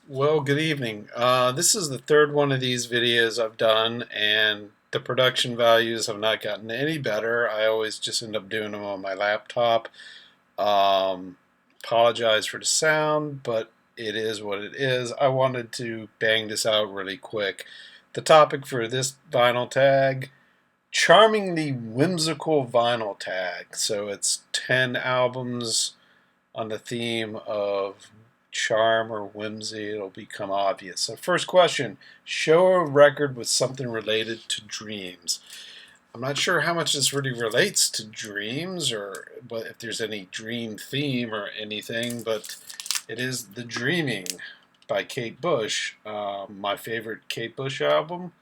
Well, good evening. This is the third one of these videos I've done, and the production values have not gotten any better. I always just end up doing them on my laptop. Um, Apologize for the sound, but it is what it is. I wanted to bang this out really quick. The topic for this vinyl tag: charmingly whimsical vinyl tag. So it's 10 albums on the theme of charm or whimsy. It'll become obvious. So, first question: show a record with something related to dreams. I'm not sure how much this really relates to dreams or but if there's any dream theme or anything, but it is The Dreaming by Kate Bush, my favorite Kate Bush album.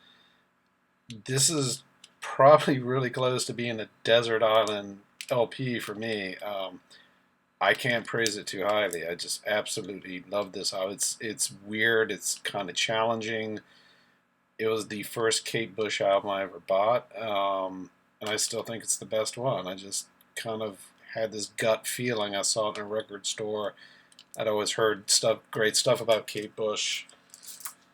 This is probably really close to being a desert island LP for me. I can't praise it too highly. I just absolutely love this album. It's weird. It's kind of challenging. It was the first Kate Bush album I ever bought, and I still think it's the best one. I just kind of had this gut feeling. I saw it in a record store. I'd always heard great stuff about Kate Bush,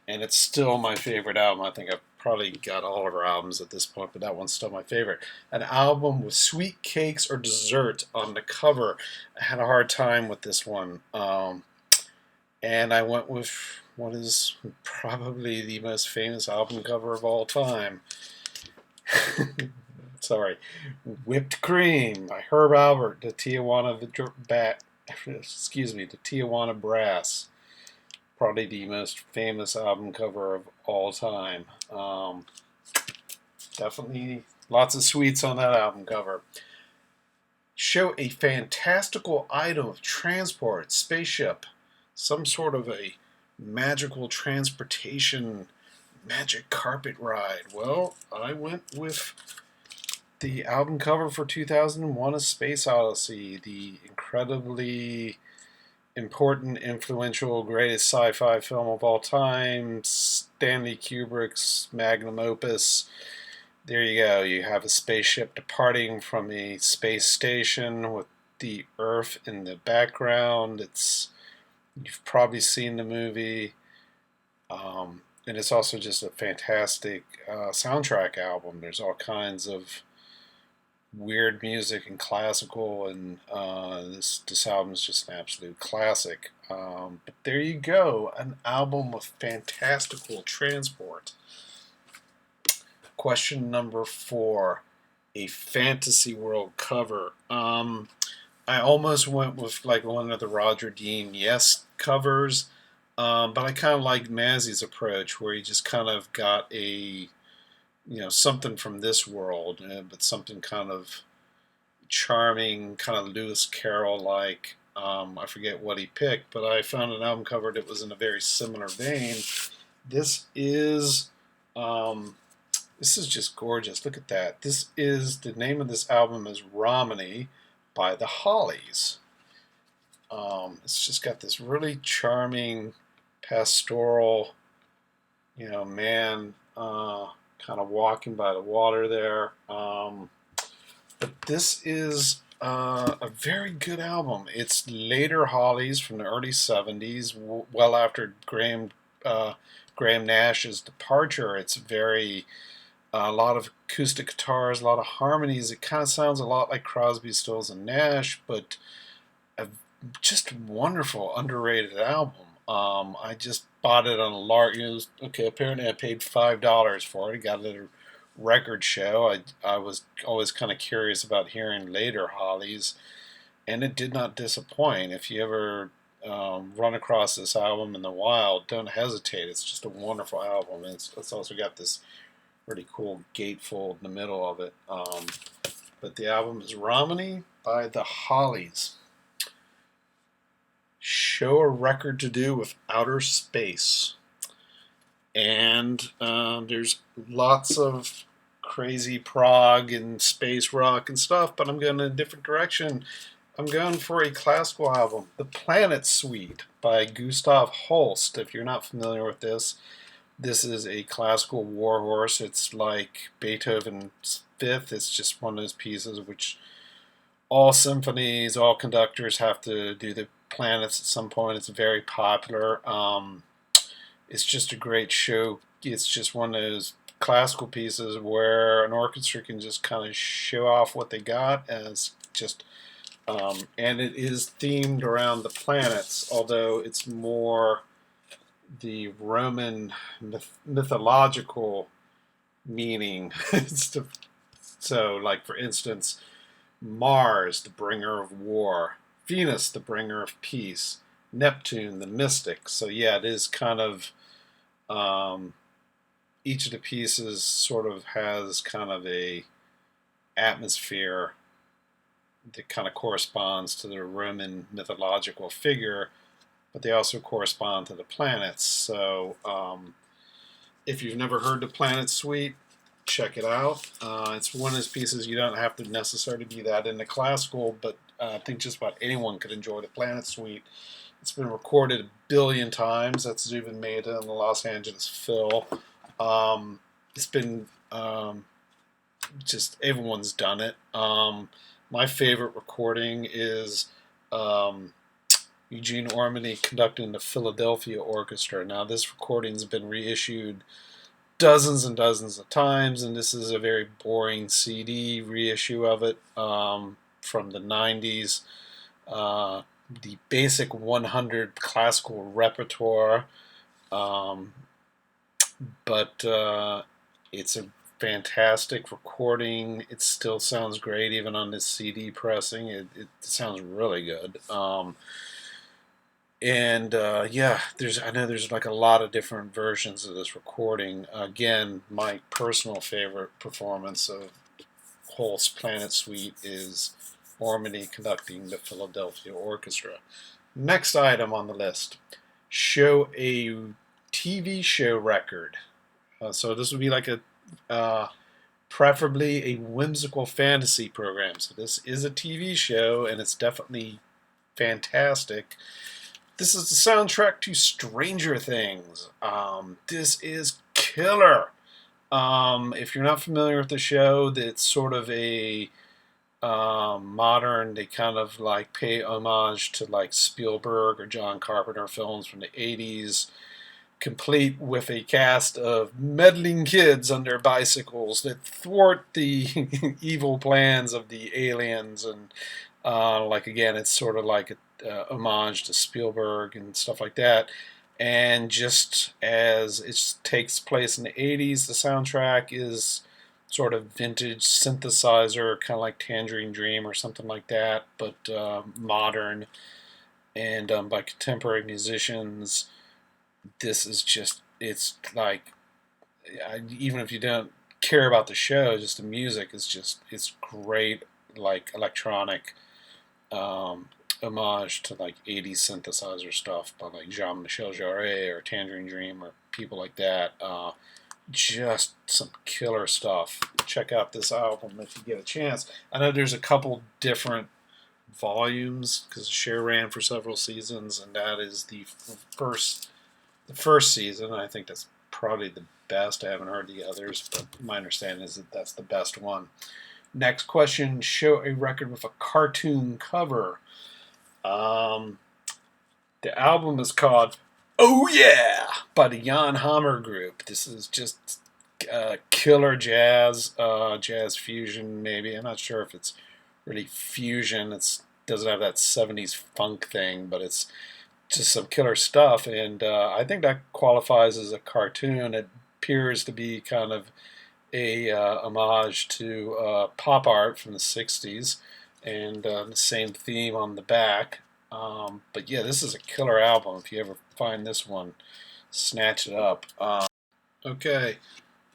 and it's still my favorite album. I think I've probably got all of her albums at this point, but that one's still my favorite. An album with sweet cakes or dessert on the cover. I had a hard time with this one, and I went with what is probably the most famous album cover of all time. Sorry, Whipped Cream by Herb Albert, the Tijuana Brass, probably the most famous album cover of all time. Definitely lots of sweets on that album cover. Show a fantastical item of transport, spaceship, some sort of a magical transportation, magic carpet ride. Well, I went with the album cover for 2001: A Space Odyssey, the incredibly important, influential, greatest sci-fi film of all time, Stanley Kubrick's magnum opus. There you go. You have a spaceship departing from a space station with the Earth in the background. You've probably seen the movie, and it's also just a fantastic soundtrack album. There's all kinds of weird music and classical, and this album is just an absolute classic. But there you go, an album with fantastical transport. Question number four: a fantasy world cover. I almost went with like one of the Roger Dean Yes covers, but I kind of like Mazzy's approach, where he just kind of got something from this world, but something kind of charming, kind of Lewis Carroll like. I forget what he picked, but I found an album cover that was in a very similar vein. This is um, this is just gorgeous. Look at that. The name of this album is Romney by the Hollies. It's just got this really charming pastoral, man, kind of walking by the water there. But this is a very good album. It's later Hollies from the early '70s, well after Graham Nash's departure. It's very a lot of acoustic guitars, a lot of harmonies. It kind of sounds a lot like Crosby, Stills, and Nash, but a just wonderful, underrated album. I just bought it on a lark. Okay, apparently I paid $5 for it. I got it at a record show. I was always kind of curious about hearing later Hollies, and it did not disappoint. If you ever run across this album in the wild, don't hesitate. It's just a wonderful album. It's also got this really cool gatefold in the middle of it. But the album is Romney by the Hollies. Show a record to do with outer space. And there's lots of crazy prog and space rock and stuff, but I'm going in a different direction. I'm going for a classical album, The Planet Suite by Gustav Holst. If you're not familiar with this is a classical warhorse. It's like Beethoven's Fifth. It's just one of those pieces which all symphonies, all conductors have to do the planets at some point. It's very popular. it's just a great show. It's just one of those classical pieces where an orchestra can just kind of show off what they got, and it's just and it is themed around the planets, although it's more the Roman mythological meaning. So, like for instance, Mars, the bringer of war, Venus, the bringer of peace, Neptune, the mystic. So yeah, it is kind of um, each of the pieces sort of has kind of a atmosphere that kind of corresponds to the Roman mythological figure, but they also correspond to the planets. So if you've never heard the Planet Suite, check it out. It's one of those pieces you don't have to necessarily be that into classical, but I think just about anyone could enjoy the Planet Suite. It's been recorded a billion times. That's even made in the Los Angeles Phil. It's been just everyone's done it. My favorite recording is Eugene conducting the Philadelphia Orchestra. Now, this recording's been reissued dozens and dozens of times, and this is a very boring CD reissue of it from the 90s. The basic 100 classical repertoire, but it's a fantastic recording. It still sounds great even on this CD pressing. It sounds really good. And yeah, I know there's like a lot of different versions of this recording. Again, my personal favorite performance of Holst's Planet Suite is Ormany conducting the Philadelphia Orchestra. Next item on the list: show a TV show record. So this would be like preferably a whimsical fantasy program. So this is a TV show, and it's definitely fantastic. This is the soundtrack to Stranger Things. This is killer. If you're not familiar with the show, it's sort of a modern. They kind of like pay homage to like Spielberg or John Carpenter films from the '80s, complete with a cast of meddling kids on their bicycles that thwart the evil plans of the aliens. And like again, it's sort of like a homage to Spielberg and stuff like that. And just as it takes place in the '80s, the soundtrack is sort of vintage synthesizer, kind of like Tangerine Dream or something like that, but modern and by contemporary musicians. This is just, it's like, even if you don't care about the show, just the music is just, it's great, like electronic homage to like '80s synthesizer stuff by like Jean-Michel Jarre or Tangerine Dream or people like that. Just some killer stuff. Check out this album if you get a chance. I know there's a couple different volumes because the show ran for several seasons, and that is the first season. I think that's probably the best. I haven't heard the others, but my understanding is that that's the best one. Next question: show a record with a cartoon cover. The album is called "Oh Yeah" by the Jan Hammer Group. This is just killer jazz, jazz fusion. Maybe I'm not sure if it's really fusion. It doesn't have that '70s funk thing, but it's just some killer stuff. And I think that qualifies as a cartoon. It appears to be kind of a homage to pop art from the '60s, and the same theme on the back. But yeah, this is a killer album. If you ever find this one, snatch it up. Okay,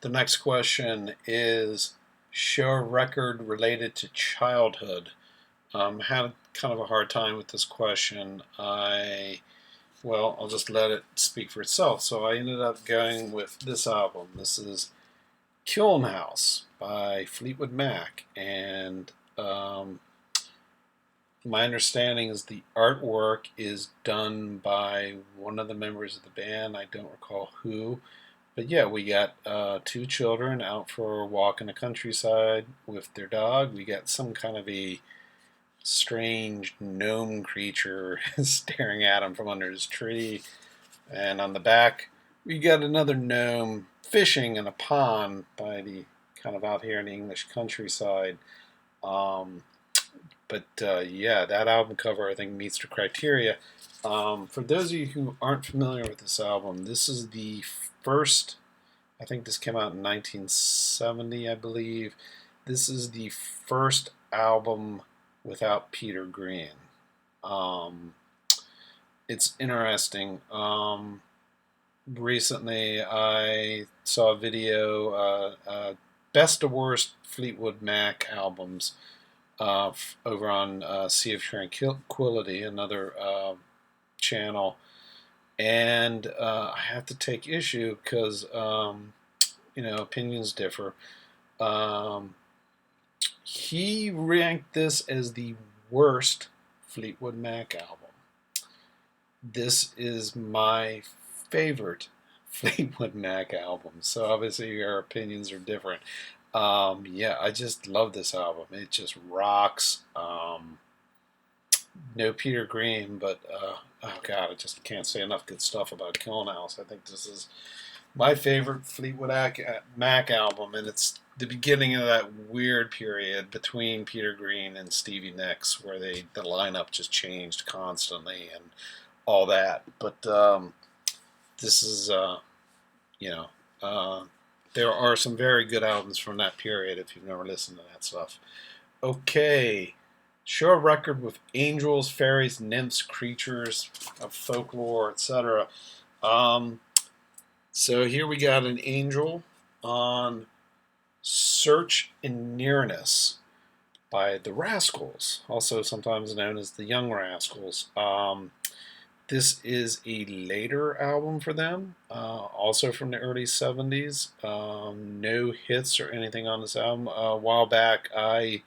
the next question is: show a record related to childhood. Had kind of a hard time with this question. I'll just let it speak for itself. So I ended up going with this album. This is Kiln House by Fleetwood Mac, and my understanding is the artwork is done by one of the members of the band. I don't recall who, but yeah, we got two children out for a walk in the countryside with their dog. We got some kind of a strange gnome creature staring at him from under his tree, and on the back We got another gnome fishing in a pond by the kind of out here in the English countryside. Um, but yeah, that album cover I think meets the criteria. For those of you who aren't familiar with this album, this is the first. I think this came out in 1970, I believe. This is the first album without Peter Green. Um, it's interesting. Recently, I saw a video, best to worst Fleetwood Mac albums over on Sea of Tranquility, another channel. And I have to take issue because, opinions differ. Um, he ranked this as the worst Fleetwood Mac album. This is my favorite Fleetwood Mac album. So obviously our opinions are different. Yeah, I just love this album. It just rocks. No Peter Green, but oh god, I just can't say enough good stuff about Killing House. I think this is my favorite Fleetwood Mac album, and it's the beginning of that weird period between Peter Green and Stevie Nicks, where the lineup just changed constantly and all that. But this is you know there are some very good albums from that period if you've never listened to that stuff. Okay. Show a record with angels, fairies, nymphs, creatures of folklore, etc. Um, so here we got an angel on Search in Nearness by the Rascals, also sometimes known as the Young Rascals. This is a later album for them, also from the early 70s. No hits or anything on this album. A while back, I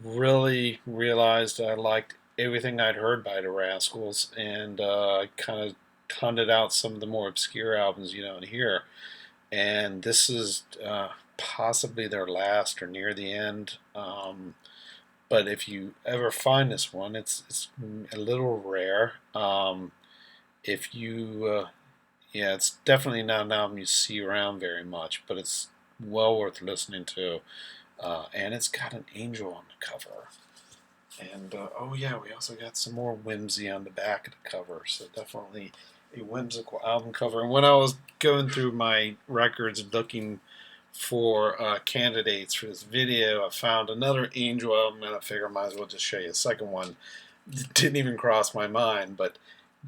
really realized I liked everything I'd heard by the Rascals, and kind of hunted out some of the more obscure albums you don't hear. And this is possibly their last or near the end. But if you ever find this one, it's a little rare. If you, yeah, it's definitely not an album you see around very much, but it's well worth listening to. And it's got an angel on the cover. And oh yeah, we also got some more whimsy on the back of the cover. So definitely a whimsical album cover. And when I was going through my records looking for candidates for this video, I found another angel album, and I figured I might as well just show you a second one. Didn't even cross my mind, but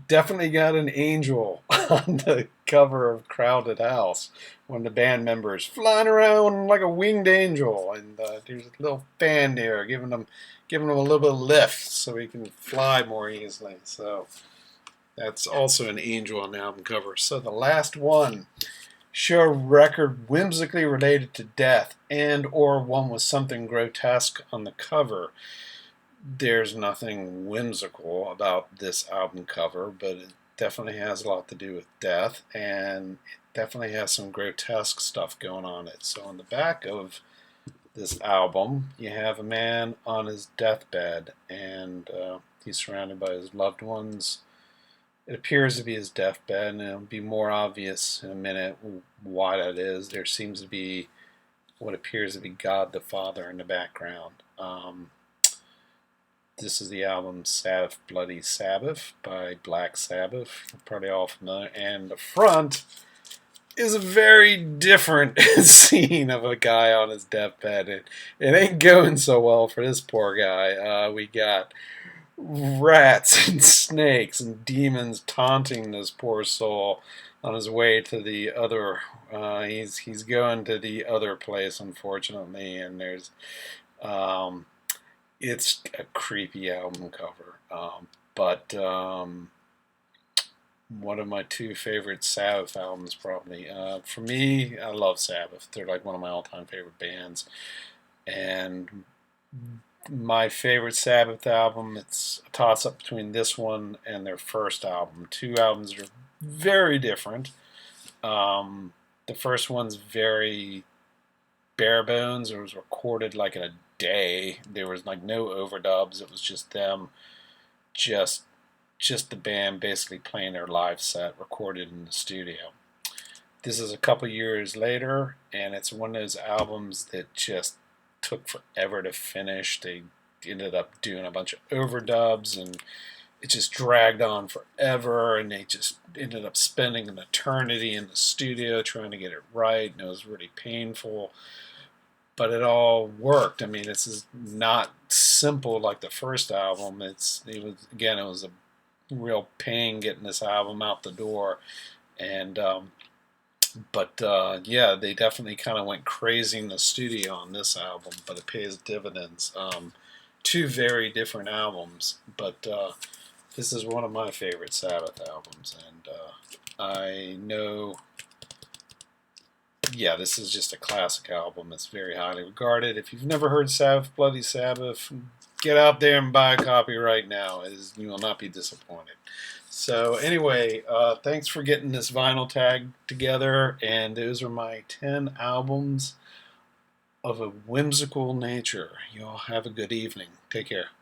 definitely got an angel on the cover of Crowded House. One of the band members flying around like a winged angel, and there's a little fan there giving him a little bit of lift so he can fly more easily. So that's also an angel on the album cover. So the last one, show a record whimsically related to death and or one with something grotesque on the cover. There's nothing whimsical about this album cover, but it definitely has a lot to do with death, and it definitely has some grotesque stuff going on it. So on the back of this album, you have a man on his deathbed, and he's surrounded by his loved ones. It appears to be his deathbed, and it'll be more obvious in a minute why that is. There seems to be what appears to be God the Father in the background. This is the album Sabbath, Bloody Sabbath by Black Sabbath. You're probably all familiar. And the front is a very different scene of a guy on his deathbed. It ain't going so well for this poor guy. We got rats and snakes and demons taunting this poor soul on his way to the other. He's going to the other place, unfortunately, and there's. It's a creepy album cover, but one of my two favorite Sabbath albums, probably. For me, I love Sabbath. They're like one of my all-time favorite bands, and my favorite Sabbath album, it's a toss-up between this one and their first album. Two albums are very different. The first one's very bare bones. It was recorded like in a day. There was like no overdubs. It was just them, just the band basically playing their live set recorded in the studio. This is a couple years later, and it's one of those albums that just took forever to finish. They ended up doing a bunch of overdubs, and it just dragged on forever, and they just ended up spending an eternity in the studio trying to get it right, and it was really painful. But it all worked. I mean, this is not simple like the first album. It was a real pain getting this album out the door, and but yeah, they definitely kind of went crazy in the studio on this album, but it pays dividends. Two very different albums, but this is one of my favorite Sabbath albums, and I know, yeah, this is just a classic album. It's very highly regarded. If you've never heard Sabbath, Bloody Sabbath, get out there and buy a copy right now. You will not be disappointed. So anyway, thanks for getting this vinyl tag together, and those are my 10 albums of a whimsical nature. You all have a good evening. Take care.